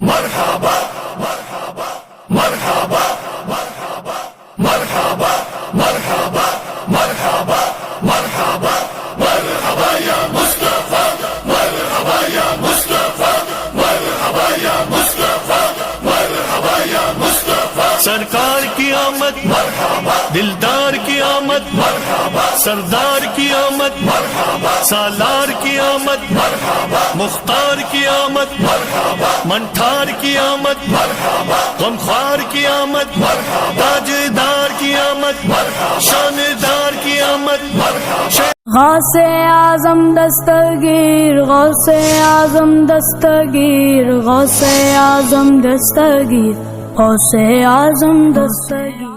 مرحبا مرحبا مرحبا مرحبا مرحبا مرحبا مرحبا مرحبا مرحبا يا مصطفى مرحبا يا مصطفى مرحبا يا مصطفى مرحبا يا مصطفى सरकार की आमद मरहबा दिलदार की आमद मरहबा सरदार की आमद मरहबा सालार की आमद मरहबा मुख्तार की आमद मरहबा मंठार की आमद मरहबा गमख्वार की आमद मरहबा ताजदार की आमद मरहबा शानदार की आमद मरहबा गौसे आजम दस्तगीर गौसे आजम दस्तगीर गौसे आजम दस्तगीर गौसे आजम दस्तगीर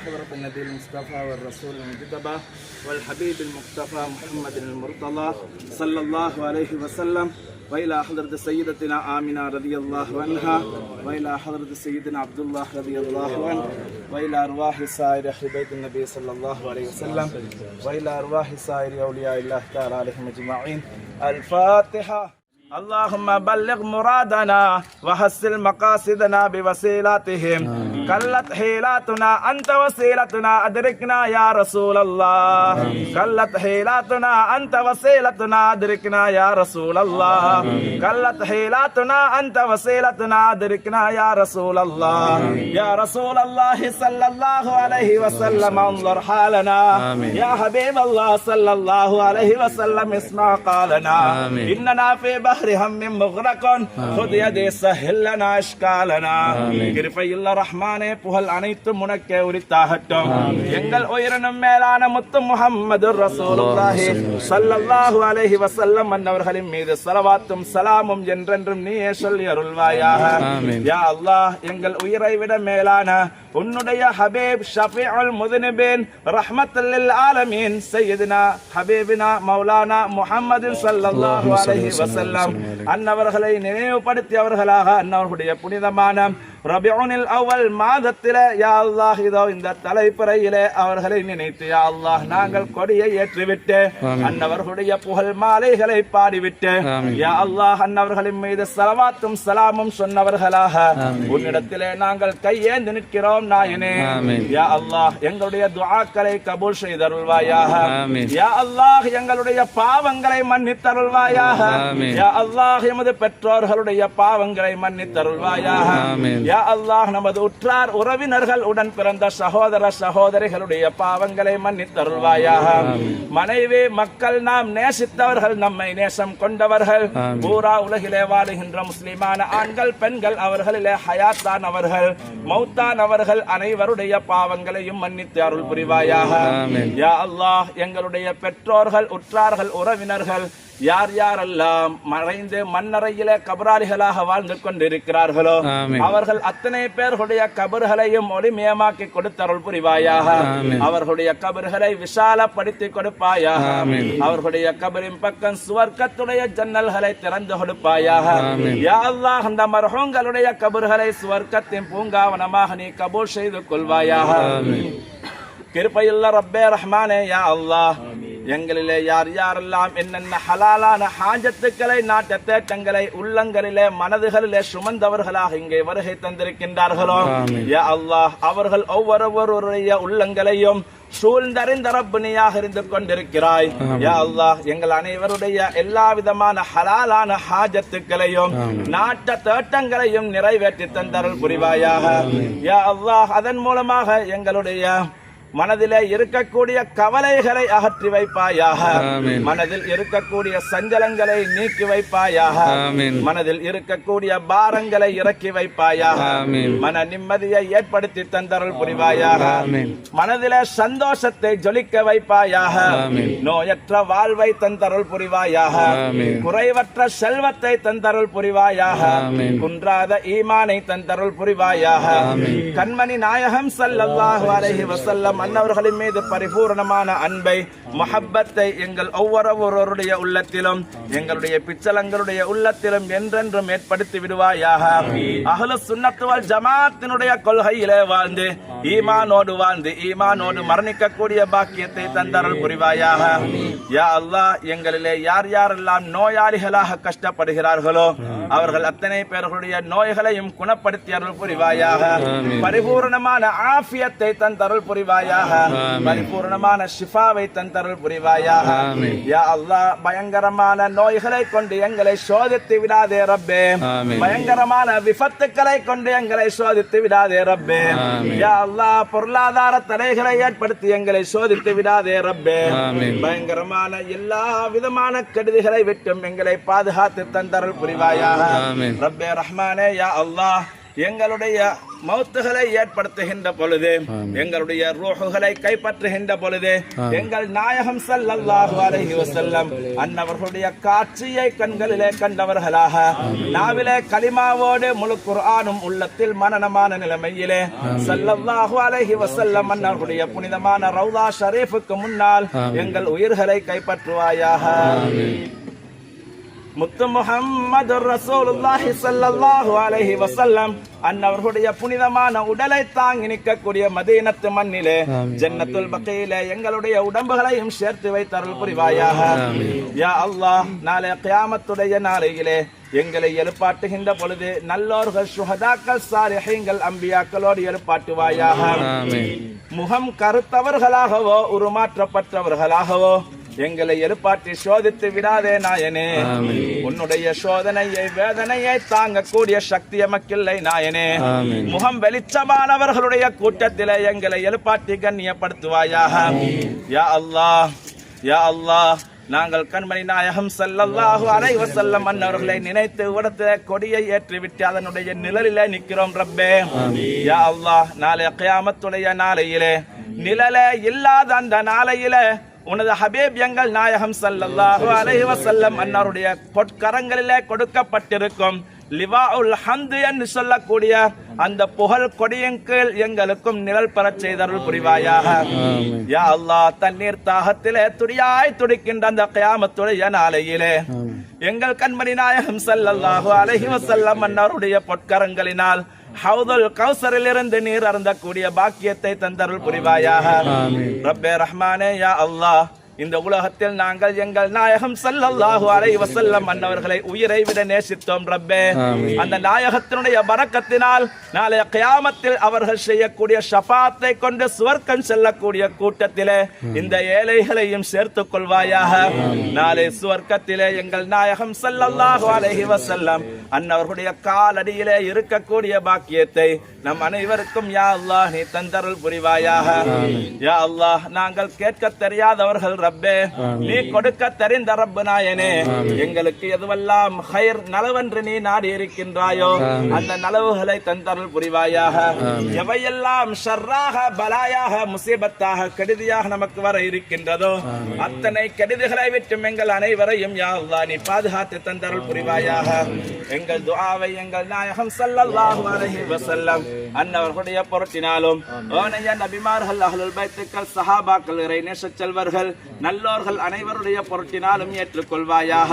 حضرة النبي المصطفى والرسول المجتبى والحبيب المقتفى محمد المرتضى صلى الله عليه وسلم وإلى حضرة سيدتنا آمنة رضي الله عنها وإلى حضرة سيدنا عبد الله رضي الله عنه وإلى أرواح سائر أهل بيت النبي صلى الله عليه وسلم وإلى أرواح سائر أولياء الله تعالى عليهم أجمعين. الفاتحة. اللهم بلغ مرادنا وحسن مقاصدنا بوسيلاتهم قلت حيلاتنا أنت وسيلتنا أدركنا يا رسول الله قلت حيلاتنا أنت وسيلتنا أدركنا يا رسول الله قلت حيلاتنا أنت وسيلتنا أدركنا يا رسول الله يا رسول الله صلى الله عليه وسلم انظر حالنا يا حبيب الله صلى الله عليه وسلم اسمع قالنا إننا في بحر هم مغرق خذ يدي سهل لنا اشكالنا கிருபையுள்ள ரஹ்மானே புகழ் அனைத்தும் உனக்கே உரித்தாகட்டும். எங்கள் உயிரினும் மேலான முத்து முஹம்மது ரசூலுல்லாஹி ஸல்லல்லாஹு அலைஹி வஸல்லம் அன்னவர்களின் மீது ஸலவாத்தும் ஸலாமும் என்றென்றும் நீயே சொல்லி அருள்வாயாக. யா அல்லாஹ், எங்கள் உயிரை விட மேலான உன்னுடைய ஹபீப் ஷஃபீஉல் முذنبين ரஹ்மத்துல் லில் ஆலமீன் சய்யிதுனா ஹபீபினா மௌலானா முஹம்மது ஸல்லல்லாஹு அலைஹி வஸல்லம் அன்னவர்களை நினைவுபடுத்தியவர்களாக அன்னவர்களுடைய புனிதமான ரபிஉல் அவ்வல் மாதத்திலே யா அல்லாஹ் இதோ இந்த தலைப்பிறையிலே அவர்களை நினைத்து யா அல்லாஹ் நாங்கள் கொடியை ஏற்றிவிட்டு அன்னவர்களுடைய புகழ் மாலைகளை பாடிவிட்டு யா அல்லாஹ் அன்னவர்களின் மீது ஸலவாத்தும் ஸலாமும் சொன்னவர்களாக உன்னிடத்திலே நாங்கள் கையேந்தி நிற்கிறோம் நாயனே. யா அல்லாஹ் எங்களுடைய துஆக்களை கபூல் செய்தருள்வாயாக. யா அல்லாஹ் எங்களுடைய பாவங்களை மன்னித்தருள்வாயாக. யா அல்லாஹ் எமது பெற்றோர்களுடைய பாவங்களை மன்னித்தருள்வாயாக. யா அல்லாஹ் நமது உற்றார் உறவினர்கள் உடன் பிறந்த சகோதர சகோதரிகளுடைய பாவங்களை மன்னித்தருள்வாயாக. மனைவி மக்கள் நாம் நேசித்தவர்கள், நம்மை நேசம் கொண்டவர்கள், பூரா உலகிலே வாழுகின்ற முஸ்லிமான ஆண்கள் பெண்கள், அவர்களிலே ஹயாத்தானவர்கள் மௌத்தானவர்கள் அனைவருடைய பாவங்களையும் மன்னித்து அருள் புரிவாயாக. யா அல்லாஹ் எங்களுடைய பெற்றோர்கள் உற்றார்கள் உறவினர்கள் யார் யாரெல்லாம் மறைந்து மண்ணறையிலே கபராளிகளாக வாழ்ந்து கொண்டிருக்கிறார்களோ அவர்கள் அத்தனை பேர்களுடைய கபர்களையும் ஒளிமயமாக்கி கொடுத்தருள் புரிவாயாக. அவர்களுடைய கபர்களை விசாலப்படுத்தி கொடுப்பாயாக. அவர்களுடைய கபரின் பக்கம் சுவர்க்கத்துடைய ஜன்னல்களை திறந்து கொடுப்பாயாக. யா அல்லாஹ் அந்த மர்ஹூம்களுடைய கபர்களை சுவர்க்கத்தின் பூங்காவனமாக நீ கபூல் செய்து கொள்வாயாக. கிருபையுள்ள ரப்பே ரஹ்மானே, யா அல்லாஹ் எங்களிலே யார் யாரெல்லாம் என்னென்ன ஹலாலான ஹாஜத்துக்களை நாட்ட தேட்டங்களை உள்ளங்களிலே மனதுகளிலே சுமந்தவர்களாக இங்கே வருகை தந்திருக்கின்றார்களோ யா அல்லாஹ் அவர்கள் ஒவ்வொருவருடைய உள்ளங்களையும் சூழ்ந்தறிந்த ரப்பனியாக இருந்து கொண்டிருக்கிறாய். யா அல்லாஹ் எங்கள் அனைவருடைய எல்லா விதமான ஹலாலான ஹாஜத்துக்களையும் நாட்ட தேட்டங்களையும் நிறைவேற்றி தந்தருள் புரிவாயாக. யா அல்லாஹ் அதன் மூலமாக எங்களுடைய மனதிலே இருக்கக்கூடிய கவலைகளை அகற்றி வைப்பாயாக. மனதில் இருக்கக்கூடிய சஞ்சலங்களை நீக்கி வைப்பாயாக. மனதில் இருக்கக்கூடிய பாரங்களை இறக்கி வைப்பாயாக. மன நிம்மதியை ஏற்படுத்தி தந்தருள் புரிவாயாக. மனதிலே சந்தோஷத்தை ஜொலிக்க வைப்பாயாக. நோயற்ற வாழ்வை தந்தருள் புரிவாயாக. குறைவற்ற செல்வத்தை தந்தருள் புரிவாயாக. குன்றாத ஈமானை தந்தருள் புரிவாயாக. கண்மணி நாயகம் ஸல்லல்லாஹு அலைஹி வஸல்லம் அன்னவர்களின் மீது பரிபூர்ணமான அன்பை முஹப்பத்தை எங்கள் ஒவ்வொருவருடைய உள்ளத்திலும் எங்களுடைய பிச்சலங்களுடைய உள்ளத்திலும் என்றென்றும் ஏற்படுத்தி விடுவாயாக. அஹ்லு சுன்னத் வல் ஜமாஅத்தினுடைய கொள்கையிலே வாழ்ந்து ஈமானோடு மரணிக்கக்கூடிய பாக்கியத்தை தந்தருள் புரிவாயாக. யா அல்லாஹ், எங்களிலே யார் யாரெல்லாம் நோயாளிகளாக கஷ்டப்படுகிறார்களோ அவர்கள் அத்தனை பேர்களுடைய நோய்களையும் குணப்படுத்தி அருள் புரிவாயாக. பரிபூர்ணமான ஆஃபியத்தை தந்தருள் புரிவாயாக. பரிபூர்ணமான ஷிஃபாவை தந்தருள் புரிவாயாக. யா அல்லாஹ், பயங்கரமான நோய்களை கொண்டு எங்களை சோதித்து விடாதே ரப்பே. பயங்கரமான விபத்துக்களை கொண்டு எங்களை சோதித்து விடாதே ரப்பே. யா அல்லாஹ், பொருளாதார தடைகளை ஏற்படுத்தி எங்களை சோதித்து விடாதே ரப்பே. பயங்கரமான எல்லா விதமான கெடுதிகளை விட்டும் எங்களை பாதுகாத்து தந்தருள் புரிவாயாக. ரப்பே ரஹ்மானே, யா அல்லாஹ், எங்களுடைய மௌத்துகளை ஏற்படுத்துகின்ற பொழுது, எங்களுடைய ரூஹுகளை கைப்பற்றுகின்ற பொழுது, எங்கள் நாயகம் ஸல்லல்லாஹு அலைஹி வஸல்லம் அன்னவர்களுடைய காட்சியை கண்களிலே கண்டவர்களாக, நாவிலே கலிமாவோடு முழு குர்ஆனும் உள்ளத்தில் மனனமான நிலைமையிலே ஸல்லல்லாஹு அலைஹி வஸல்லம் அன்னவர்களுடைய புனிதமான ரௌதா ஷரீஃபுக்கு முன்னால் எங்கள் உயிர்களை கைப்பற்றுவாயாக. முத்து முஹம்மது ரசூலுல்லாஹி ஸல்லல்லாஹு அலைஹி வஸல்லம் அன்னவர்களுடைய புனிதமான உடலை தாங்கி நிற்கக்கூடிய மதீனத்து மண்ணிலே ஜன்னத்துல் பகீலே எங்களுடைய உடம்புகளையும் சேர்த்து வைத்தருள் புரிவாயாக. யா அல்லாஹ், நாளை கியாமத்துடைய நாளையிலே எங்களை எழுப்பாட்டுகின்ற பொழுது நல்லோர்கள், சுஹதாக்கள், சாலிஹீன்கள், அம்பியாக்களோடு எழுப்பாட்டுவாயாக. முகம் கருத்தவர்களாகவோ உருமாற்றப்பட்டவர்களாகவோ எங்களை எழுப்பாற்றி சோதித்து விடாதே நாயனே. உன்னுடைய சோதனையை வேதனையை தாங்கக்கூடிய சக்தி எமக்கில்லை நாயனே. முகம் வெளிச்சமானவர்களுடைய கூட்டத்திலே எங்களை எழுப்பாற்றி கண்ணியப்படுத்துவாயாக. யா அல்லாஹ், யா அல்லாஹ், நாங்கள் கண்மணி நாயகம் ஸல்லல்லாஹு அலைஹி வஸல்லம் அன்னவர்களை நினைத்து உடத்திலே கொடியை ஏற்றிவிட்டு அதனுடைய நிழலிலே நிற்கிறோம் ரப்பே. யா அல்லாஹ், நாளை கியாமத்துடைய நாளையிலே நிழலே இல்லாத அந்த நாளையிலே உனது ஹபீப் எங்கள் நாயகம் ஸல்லல்லாஹு அலைஹி வஸல்லம் அன்னருடைய பொற்கரங்களிலே கொடுக்கப்பட்டிருக்கும் லிவாஉல் ஹம்து என்று சொல்லக்கூடிய அந்த புகழ் கொடியின் கீழ் எங்களுக்கும் நிழல் பெறச் செய்தருள் புரிவாயாக. யா அல்லாஹ், தண்ணீர் தாகத்திலே துடியாய் துடிக்கின்ற அந்த கியாமத்துடைய நாளையிலே எங்கள் கண்மணி நாயகம் ஸல்லல்லாஹு அலைஹி வஸல்லம் அன்னருடைய பொற்கரங்களினால் ஹவுதுல் கௌசரில் இருந்து நீர் அருந்தக்கூடிய பாக்கியத்தை தந்தருள் புரிவாயாக. ரப்பே ரஹ்மானே, யா அல்லாஹ், இந்த உலகத்தில் நாங்கள் எங்கள் நாயகம் ஸல்லல்லாஹு அலைஹி வஸல்லம் அன்னவர்களை உயிரை விட நேசித்தோம் ரப்பே. அந்த நாயகத்தினுடைய பரக்கத்தினால் நாளை கியாமத்தில் அவர்கள் செய்யக்கூடிய ஷஃபாத்தை கொண்டு சுவர்க்கம் செல்லக்கூடிய கூட்டத்திலே இந்த ஏழைகளையும் சேர்த்துக் கொள்வாயாக. நாளை சுவர்க்கத்திலே எங்கள் நாயகம் ஸல்லல்லாஹு அலைஹி வஸல்லம் அன்னவர்களுடைய காலடியிலே இருக்கக்கூடிய பாக்கியத்தை நம் அனைவருக்கும் யா அல்லாஹ் நீ தந்தருள் புரிவாயாக. யா அல்லாஹ், நாங்கள் கேட்க தெரியாதவர்கள் ரப்பே, நீ கொடுக்க தெரிந்த ரப்பு நாயனே. எங்களுக்கு எதுவெல்லாம் ஹைர் நலவென்று நீ நாடி இருக்கின்றாயோ அந்த நலவுகளை தந்தருள் புரிவாயாக. எவையெல்லாம் ஷர்ராக, பலாயாக, முசீபத்தாக, கெடுதியாக நமக்கு வர இருக்கின்றதோ அத்தனை கெடுதிகளை விட்டு எங்கள் அனைவரையும் யா அல்லாஹ் நீ பாதுகாத்து தந்தருள் புரிவாயாக. எங்கள் துஆவை எங்கள் நாயகம் ஸல்லல்லாஹு அலைஹி வஸல்லம் அன்னவர்களுடைய பொருட்டினாலும் ஓனைய நபிமார்கள், அஹ்லுல் பைத்துக்கள், சஹாபாக்கள், இறை நேசச் செல்வர்கள், நல்லோர்கள் அனைவருடைய பொருட்டினாலும் ஏற்றுக்கொள்வாயாக.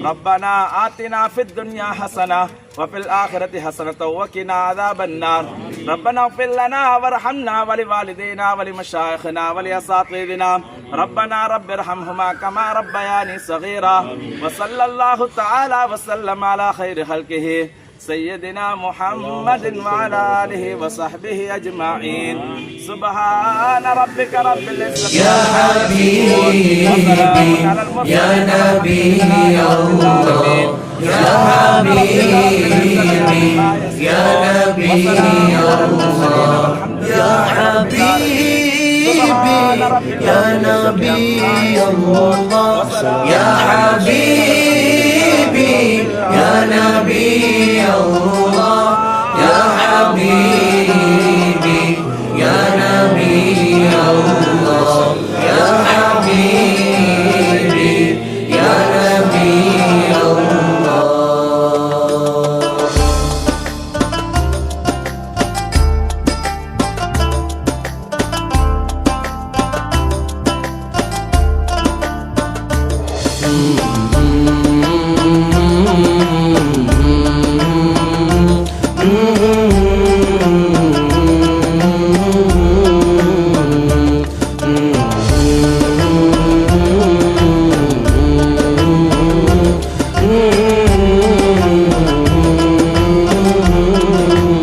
ரப்பனா ஆத்தினா ஃபித் துன்யா ஹஸனா وفي الآخرة حسنة وقنا عذاب النار. ربنا اغفر لنا وارحمنا ولوالدينا ولمشايخنا ولأساتذتنا. ربنا رب ارحمهما كما ربياني صغيرا. وصلى الله تعالى وسلم على خير خلقه سيدنا محمد وعلى آله وصحبه أجمعين. سبحان ربك رب العزة يا حبيبي يا نبي الله يا حبيبي يا نبي الله يا حبيبي يا نبي الله يا حبيبي يا نبي الله يا حبيبي يا نبي الله يا حبيبي يا نبي الله.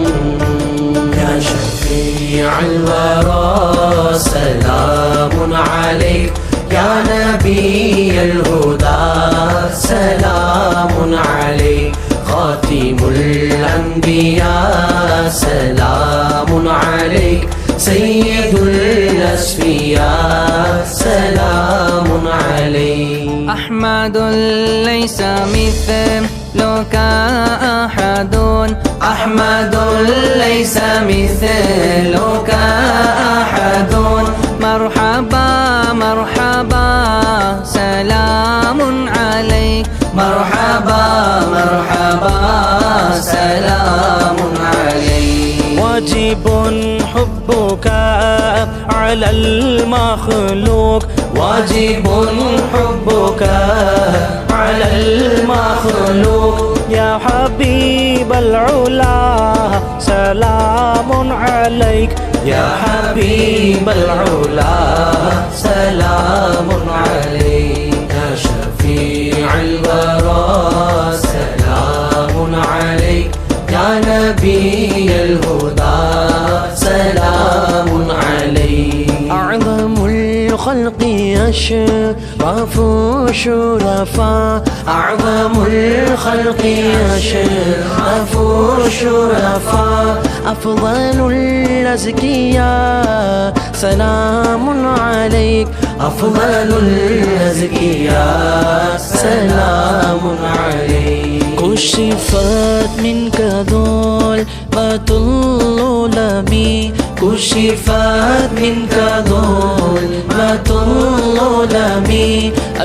يا شفيع الورى سلام عليك يا نبي الهدى سلام عليك خاتم الأنبياء سلام عليك سيد الأسفياء سلام عليك أحمد ليس مثلك أحد أحمد ليس مثلك أحد مرحبا مرحبا سلام عليك مرحبا مرحبا سلام عليك واجب حبك على المخلوق واجب حبك على المخلوق يا حبيب العلا سلام عليك يا حبيب العلا سلام عليك يا شفيع الورى سلام عليك يا نبي الهدى سلام عليك أعظم الخلق أشرف شرفاء أعظم الخلق أشرف شرفاء أفضل الأزكياء سلام عليك أفضل الأزكياء سلام عليك كشفت منك ظلمة الظلم كشفت منك ظلمة الظلم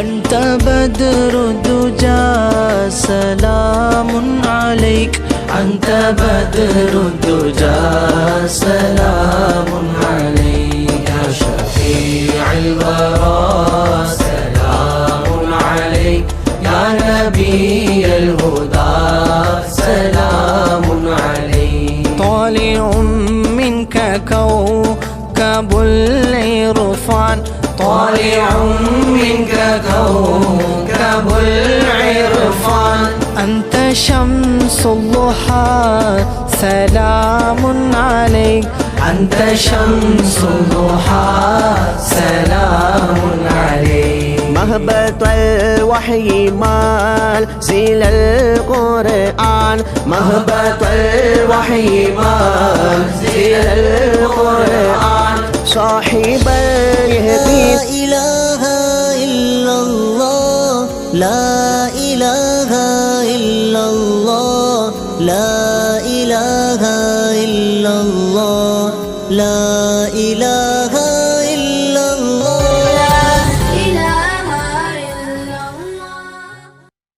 أنت بدر الدجى سلام عليك أنت بدر الدجى سلام عليك يا شفيع الورى سلام عليك يا نبي الهدى سلام عليك طالع منك كوكب العرفان طالع منك كوكب العرفان أنت شمس الضحى سلام عليك أنت شمس الضحى سلام عليك مهبط الوحي منزل القرآن مهبط الوحي منزل القرآن صاحب اليهدي لا إله إلا الله لا إله إلا الله لا إله إلا الله لا